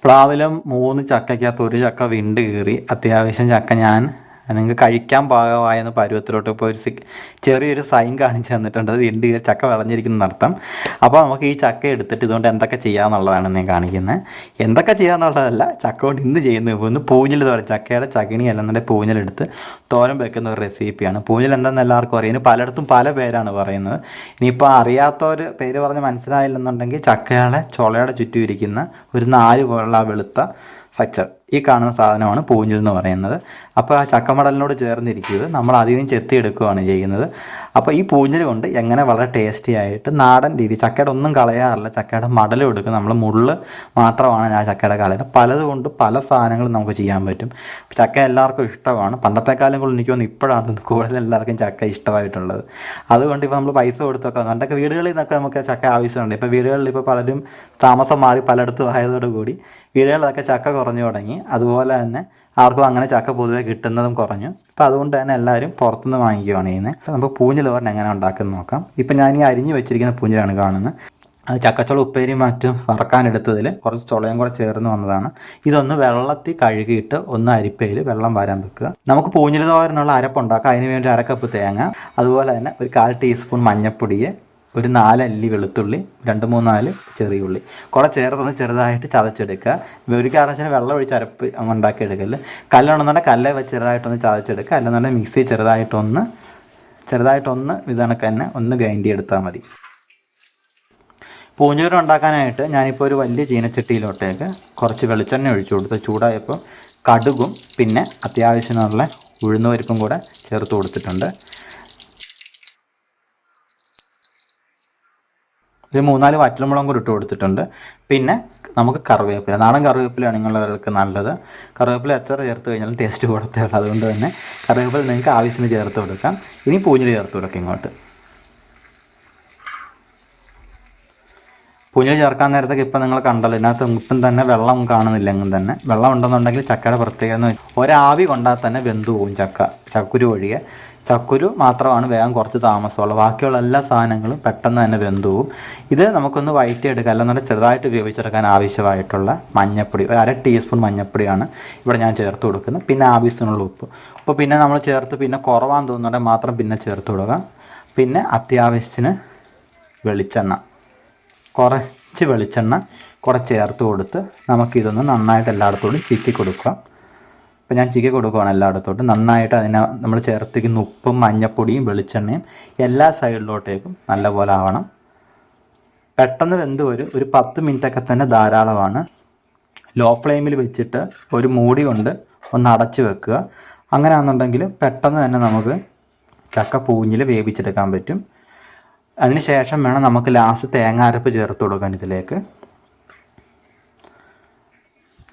പ്ലാവിലും 3 ചക്കയ്ക്കകത്ത് ഒരു ചക്ക വിണ്ട് കീറി. അത്യാവശ്യം ചക്ക ഞാൻ നിങ്ങൾക്ക് കഴിക്കാൻ പാകമായെന്ന് പരുവത്തിലോട്ട് ഇപ്പോൾ ചെറിയൊരു സൈൻ കാണിച്ച് തന്നിട്ടുണ്ട്. അത് വിണ്ട് കീറി ചക്ക വിളഞ്ഞിരിക്കുന്ന അർത്ഥം. അപ്പോൾ നമുക്ക് ഈ ചക്ക എടുത്തിട്ട് ഇതുകൊണ്ട് എന്തൊക്കെ ചെയ്യാമെന്നുള്ളതാണ് ഞാൻ കാണിക്കുന്നത്. എന്തൊക്കെ ചെയ്യാമെന്നുള്ളതല്ല, ചക്ക കൊണ്ട് ഇന്ന് ചെയ്യുന്നത് ഒന്ന് പൂഞ്ഞിൽ തോരൻ. ചക്കയുടെ ചകിണി അല്ലെന്നുണ്ടെങ്കിൽ പൂഞ്ഞിലെടുത്ത് തോരൻ വെക്കുന്ന ഒരു റെസിപ്പിയാണ്. പൂഞ്ഞിൽ എന്താണെന്ന് എല്ലാവർക്കും അറിയാം. ഇനി പലയിടത്തും പല പേരാണ് പറയുന്നത്. ഇനിയിപ്പോൾ അറിയാത്തവർ പേര് പറഞ്ഞ് മനസ്സിലായില്ലെന്നുണ്ടെങ്കിൽ ചക്കയുടെ ചുളയുടെ ചുറ്റും ഇരിക്കുന്ന ഒരു 4 പോലുള്ള വെളുത്ത സ്ട്രക്ചർ, ഈ കാണുന്ന സാധനമാണ് പൂഞ്ഞിൽ എന്ന് പറയുന്നത്. അപ്പോൾ ആ ചക്കമടലിനോട് ചേർന്നിരിക്കുന്നത് നമ്മൾ അതിൽ നിന്ന് ചെത്തിയെടുക്കുകയാണ് ചെയ്യുന്നത്. അപ്പോൾ ഈ പൂഞ്ഞിൽ കൊണ്ട് എങ്ങനെ വളരെ ടേസ്റ്റി ആയിട്ട് നാടൻ രീതി, ചക്കയുടെ ഒന്നും കളയാറില്ല, ചക്കയുടെ മടലും എടുക്കും. നമ്മൾ മുള്ള് മാത്രമാണ് ആ ചക്കയുടെ കളയുന്നത്. പലതുകൊണ്ട് പല സാധനങ്ങളും നമുക്ക് ചെയ്യാൻ പറ്റും. ചക്ക എല്ലാവർക്കും ഇഷ്ടമാണ്. പണ്ടത്തെക്കാലം കൊണ്ട് എനിക്ക് തോന്നുന്നു ഇപ്പോഴാണ് കൂടുതൽ എല്ലാവർക്കും ചക്ക ഇഷ്ടമായിട്ടുള്ളത്. അതുകൊണ്ട് ഇപ്പോൾ നമ്മൾ പൈസ കൊടുത്തൊക്കെ പണ്ടൊക്കെ വീടുകളിൽ നിന്നൊക്കെ നമുക്ക് ചക്ക ആവശ്യമുണ്ട്. ഇപ്പോൾ വീടുകളിൽ ഇപ്പോൾ പലരും താമസം മാറി പലയിടത്തും ആയതോടുകൂടി വീടുകളിലൊക്കെ ചക്ക കുറഞ്ഞു തുടങ്ങി. അതുപോലെ തന്നെ ആർക്കും അങ്ങനെ ചക്ക പൊതുവെ കിട്ടുന്നതും കുറഞ്ഞു. അപ്പോൾ അതുകൊണ്ട് തന്നെ എല്ലാവരും പുറത്തുനിന്ന് വാങ്ങിക്കുകയാണ് ചെയ്യുന്നത്. അപ്പോൾ നമുക്ക് പൂഞ്ഞിൽ തോരൻ എങ്ങനെ ഉണ്ടാക്കുന്നത് നോക്കാം. ഇപ്പം ഞാൻ ഈ അരിഞ്ഞ് വെച്ചിരിക്കുന്ന പൂഞ്ഞിലാണ് കാണുന്നത്. അത് ചക്കച്ചുള ഉപ്പേരിയും മറ്റും വറക്കാനെടുത്തതിൽ കുറച്ച് ചുളയും കൂടെ ചേർന്ന് വന്നതാണ്. ഇതൊന്ന് വെള്ളത്തിൽ കഴുകിയിട്ട് ഒന്ന് അരിപ്പയിൽ വെള്ളം വരാൻ വെക്കുക. നമുക്ക് പൂഞ്ഞിൽ തോരനുള്ള അരപ്പുണ്ടാക്കാം. അതിന് വേണ്ടി 1 കപ്പ് തേങ്ങ, അതുപോലെ തന്നെ ഒരു 1/4 ടീസ്പൂൺ മഞ്ഞൾപ്പൊടി, ഒരു 4 അല്ലി വെളുത്തുള്ളി, 2-3-4 ചെറിയ ഉള്ളി കൂടെ ചേർത്തൊന്ന് ചെറുതായിട്ട് ചതച്ചെടുക്കുക. ഒരു കാരണവശാലും വെള്ളം ഒഴിച്ച് അരപ്പ് ഉണ്ടാക്കി എടുക്കല്. കല്ലുണ്ടെന്നുണ്ടെങ്കിൽ കല്ലെ വെച്ച് ചെറുതായിട്ടൊന്ന് ചതച്ചെടുക്കുക. അല്ലെന്നുണ്ടെങ്കിൽ മിക്സി ചെറുതായിട്ടൊന്ന് ഇതണക്ക് തന്നെ ഒന്ന് ഗ്രൈൻഡ് ചെയ്തെടുത്താൽ മതി. പൂഞ്ഞൂരം ഉണ്ടാക്കാനായിട്ട് ഞാനിപ്പോൾ ഒരു വലിയ ചീനച്ചട്ടിയിലോട്ടേക്ക് കുറച്ച് വെളിച്ചെണ്ണ ഒഴിച്ചു കൊടുത്ത് ചൂടായപ്പോൾ കടുകും പിന്നെ അത്യാവശ്യമുള്ള ഉഴുന്നുപരിപ്പും കൂടെ ചേർത്ത് കൊടുത്തിട്ടുണ്ട്. ഒരു 3-4 വറ്റൽമുളകും കൂടി ഇട്ട് കൊടുത്തിട്ടുണ്ട്. പിന്നെ നമുക്ക് കറിവേപ്പില, നാടൻ കറിവേപ്പിലയാണ് നിങ്ങളുള്ളവർക്ക് നല്ലത്. കറിവേപ്പില അച്ചാർ ചേർത്ത് കഴിഞ്ഞാൽ ടേസ്റ്റ് കൂടത്തേ ഉള്ളൂ. അതുകൊണ്ട് തന്നെ കറിവേപ്പില നിങ്ങൾക്ക് ആവശ്യത്തിന് ചേർത്ത് കൊടുക്കാം. ഇനി പൂഞ്ഞിൽ ചേർത്ത് കൊടുക്കാം. ഇങ്ങോട്ട് പൂഞ്ഞിൽ ചേർക്കാൻ നേരത്തേക്ക് ഇപ്പം നിങ്ങൾ കണ്ടല്ലോ, ഇതിനകത്ത് ഇപ്പം തന്നെ വെള്ളം കാണുന്നില്ലെങ്കിൽ തന്നെ വെള്ളം ഉണ്ടെന്നുണ്ടെങ്കിൽ ചക്കയുടെ പ്രത്യേകത ഒരാവി കൊണ്ടാൽ തന്നെ വെന്തു പോകും ചക്കുരു ഒഴികെ. ചക്കുരു മാത്രമാണ് വേഗം കുറച്ച് താമസമുള്ളത്. ബാക്കിയുള്ള എല്ലാ സാധനങ്ങളും പെട്ടെന്ന് തന്നെ വെന്തു പോകും. ഇത് നമുക്കൊന്ന് വഴറ്റിയെടുക്കുക. അല്ലെന്നുണ്ടെങ്കിൽ ചെറുതായിട്ട് വേവിച്ചെടുക്കാൻ ആവശ്യമായിട്ടുള്ള മഞ്ഞൾപ്പൊടി, ഒരു 1/2 ടീസ്പൂൺ മഞ്ഞൾപ്പൊടിയാണ് ഇവിടെ ഞാൻ ചേർത്ത് കൊടുക്കുന്നത്. പിന്നെ ആവശ്യത്തിനുള്ള ഉപ്പ് പിന്നെ നമ്മൾ ചേർത്ത് പിന്നെ കുറവാന്ന് തോന്നുന്നുണ്ടെങ്കിൽ മാത്രം പിന്നെ ചേർത്ത് കൊടുക്കുക. പിന്നെ അത്യാവശ്യത്തിന് കുറച്ച് വെളിച്ചെണ്ണ കൂടെ ചേർത്ത് കൊടുത്ത് നമുക്കിതൊന്ന് നന്നായിട്ട് എല്ലായിടത്തോടും ചിക്കി കൊടുക്കുക. ഇപ്പോൾ ഞാൻ ചിക്കി കൊടുക്കുകയാണ് എല്ലായിടത്തോട്ടും. നന്നായിട്ട് അതിനെ നമ്മൾ ചേർത്തിരിക്കുന്ന ഉപ്പും മഞ്ഞപ്പൊടിയും വെളിച്ചെണ്ണയും എല്ലാ സൈഡിലോട്ടേക്കും നല്ലപോലെ ആവണം. പെട്ടെന്ന് വെന്ത് വരും. ഒരു 10 മിനിറ്റൊക്കെ തന്നെ ധാരാളമാണ്. ലോ ഫ്ലെയിമിൽ വെച്ചിട്ട് ഒരു മൂടി കൊണ്ട് ഒന്ന് അടച്ച് വെക്കുക. അങ്ങനെയാണെന്നുണ്ടെങ്കിൽ പെട്ടെന്ന് തന്നെ നമുക്ക് ചക്ക പൂഞ്ഞിൽ വേവിച്ചെടുക്കാൻ പറ്റും. അതിന് ശേഷം വേണം നമുക്ക് ലാസ്റ്റ് തേങ്ങ അരപ്പ് ചേർത്ത് കൊടുക്കാൻ ഇതിലേക്ക്.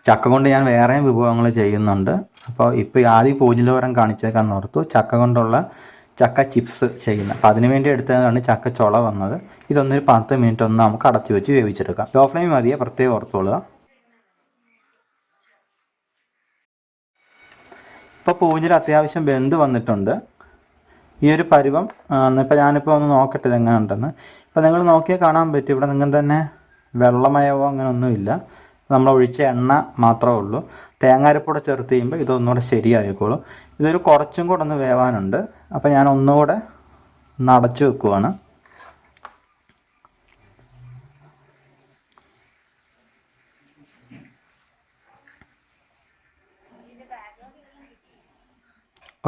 ചക്ക കൊണ്ട് ഞാൻ വേറെയും വിഭവങ്ങൾ ചെയ്യുന്നുണ്ട്. അപ്പോൾ ഇപ്പോൾ ആദ്യം പൂഞ്ഞിൽ തോരൻ കാണിച്ചേക്കാൻ ഓർത്തു ചക്ക കൊണ്ടുള്ള ചക്ക ചിപ്സ് ചെയ്യുന്നത്. അപ്പോൾ അതിന് വേണ്ടി എടുത്തതാണ് ചക്ക ചുള വന്നത്. ഇതൊന്നൊരു 10 മിനിറ്റ് ഒന്ന് നമുക്ക് അടച്ചു വെച്ച് വേവിച്ചെടുക്കാം. ലോ ഫ്ലെയിം മതിയെ, പ്രത്യേകം ഓർത്തോളുക. ഇപ്പോൾ പൂഞ്ഞിൽ അത്യാവശ്യം വെന്ത് വന്നിട്ടുണ്ട്. ഈ ഒരു പരുവം ഇപ്പോൾ ഞാനിപ്പോൾ ഒന്ന് നോക്കട്ടെ ഇതെങ്ങനെ ഉണ്ടെന്ന്. ഇപ്പോൾ നിങ്ങൾ നോക്കിയാൽ കാണാൻ പറ്റും, ഇവിടെ നിങ്ങൾ തന്നെ വെള്ളമയമോ അങ്ങനെയൊന്നുമില്ല. നമ്മൾ ഒഴിച്ച എണ്ണ മാത്രമേ ഉള്ളൂ. തേങ്ങാരപ്പൂടെ ചേർത്ത് ചെയ്യുമ്പോൾ ഇതൊന്നുകൂടെ ശരിയായിക്കോളും. ഇതൊരു കുറച്ചും കൂടെ ഒന്ന് വേവാനുണ്ട്. അപ്പോൾ ഞാൻ ഒന്നുകൂടെ ഒന്ന് അടച്ചു വെക്കുവാണ്.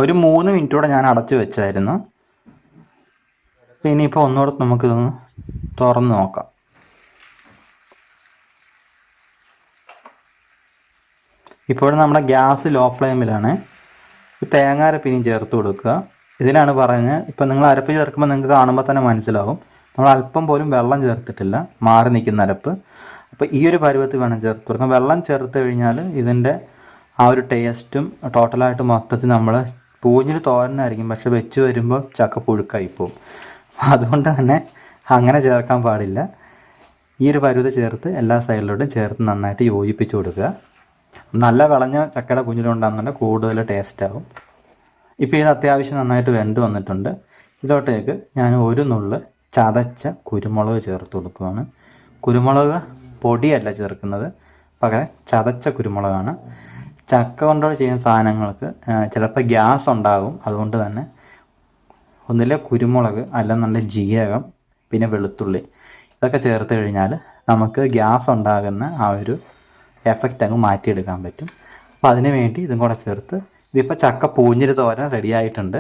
ഒരു 3 മിനിറ്റൂടെ ഞാൻ അടച്ചു വെച്ചായിരുന്നു. പിന്നെ ഇപ്പോൾ ഒന്നുകൂടെ നമുക്കിതൊന്ന് തുറന്ന് നോക്കാം. ഇപ്പോഴും നമ്മുടെ ഗ്യാസ് ലോ ഫ്ലെയിമിലാണ്. തേങ്ങാരപ്പ് ഇനിയും ചേർത്ത് കൊടുക്കുക. ഇതിനാണ് പറഞ്ഞത്, ഇപ്പം നിങ്ങൾ അരപ്പ് ചേർക്കുമ്പോൾ നിങ്ങൾക്ക് കാണുമ്പോൾ തന്നെ മനസ്സിലാവും നമ്മൾ അല്പം പോലും വെള്ളം ചേർത്തിട്ടില്ല, മാറി നിൽക്കുന്ന അരപ്പ്. അപ്പോൾ ഈ ഒരു പരുവത്തിൽ വേണം ചേർത്ത് കൊടുക്കാം. വെള്ളം ചേർത്ത് കഴിഞ്ഞാൽ ഇതിൻ്റെ ആ ഒരു ടേസ്റ്റും ടോട്ടലായിട്ട് മൊത്തത്തിൽ നമ്മൾ പൂഞ്ഞിൽ തോരനായിരിക്കും, പക്ഷെ വെച്ച് വരുമ്പോൾ ചക്ക പുഴുക്കായി പോകും. അതുകൊണ്ട് തന്നെ അങ്ങനെ ചേർക്കാൻ പാടില്ല. ഈ ഒരു പരുവത്തിൽ ചേർത്ത് എല്ലാ സൈഡിലോട്ടും ചേർത്ത് നന്നായിട്ട് യോജിപ്പിച്ച് കൊടുക്കുക. നല്ല വിളഞ്ഞ ചക്കയുടെ പൂഞ്ഞിലുണ്ടാകുന്നുണ്ടെങ്കിൽ കൂടുതൽ ടേസ്റ്റാകും. ഇപ്പോൾ ഇത് അത്യാവശ്യം നന്നായിട്ട് വെന്ത് വന്നിട്ടുണ്ട്. ഇതിലോട്ടേക്ക് ഞാൻ ഒരു നുള്ള് ചതച്ച കുരുമുളക് ചേർത്ത് കൊടുക്കുകയാണ്. കുരുമുളക് പൊടിയല്ല ചേർക്കുന്നത്, പകരം ചതച്ച കുരുമുളകാണ്. ചക്ക കൊണ്ടുള്ള ചെയ്യുന്ന സാധനങ്ങൾക്ക് ചിലപ്പോൾ ഗ്യാസ് ഉണ്ടാകും. അതുകൊണ്ട് തന്നെ ഒന്നിലെ കുരുമുളക് അല്ലെന്നുണ്ടെങ്കിൽ ജീരകം പിന്നെ വെളുത്തുള്ളി ഇതൊക്കെ ചേർത്ത് കഴിഞ്ഞാൽ നമുക്ക് ഗ്യാസ് ഉണ്ടാകുന്ന ആ ഒരു എഫക്റ്റ് അങ്ങ് മാറ്റിയെടുക്കാൻ പറ്റും. അപ്പോൾ അതിന് വേണ്ടി ഇതും കൂടെ ചേർത്ത് ഇതിപ്പോൾ ചക്ക പൂഞ്ഞിൽ തോരൻ റെഡി ആയിട്ടുണ്ട്.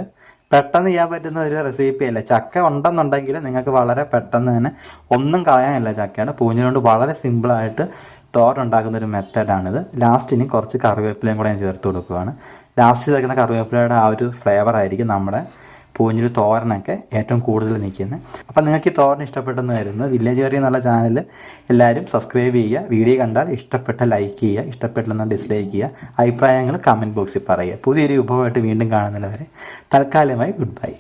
പെട്ടെന്ന് ചെയ്യാൻ പറ്റുന്ന ഒരു റെസിപ്പി അല്ല. ചക്ക ഉണ്ടെന്നുണ്ടെങ്കിൽ നിങ്ങൾക്ക് വളരെ പെട്ടെന്ന് തന്നെ ഒന്നും കളയാനില്ല. ചക്കയുടെ പൂഞ്ഞിലുകൊണ്ട് വളരെ സിമ്പിളായിട്ട് തോരൻ ഉണ്ടാക്കുന്ന ഒരു മെത്തേഡാണിത്. ലാസ്റ്റിന് കുറച്ച് കറിവേപ്പിലയും കൂടെ ഞാൻ ചേർത്ത് കൊടുക്കുകയാണ്. ലാസ്റ്റ് ചേർക്കുന്ന കറിവേപ്പിലയുടെ ആ ഒരു ഫ്ലേവർ ആയിരിക്കും നമ്മുടെ പൂഞ്ഞിൽ തോരനൊക്കെ ഏറ്റവും കൂടുതൽ നിൽക്കുന്നത്. അപ്പോൾ നിങ്ങൾക്ക് ഈ തോരൻ ഇഷ്ടപ്പെട്ടെന്ന് വരുന്നു. വില്ലേജ് കറി എന്നുള്ള ചാനൽ എല്ലാവരും സബ്സ്ക്രൈബ് ചെയ്യുക. വീഡിയോ കണ്ടാൽ ഇഷ്ടപ്പെട്ട ലൈക്ക് ചെയ്യുക, ഇഷ്ടപ്പെട്ടില്ലെന്ന് ഡിസ്ലൈക്ക് ചെയ്യുക. അഭിപ്രായങ്ങൾ കമൻറ്റ് ബോക്സിൽ പറയുക. പുതിയൊരു വിഭവമായിട്ട് വീണ്ടും കാണുന്നവരെ തൽക്കാലമായി ഗുഡ് ബൈ.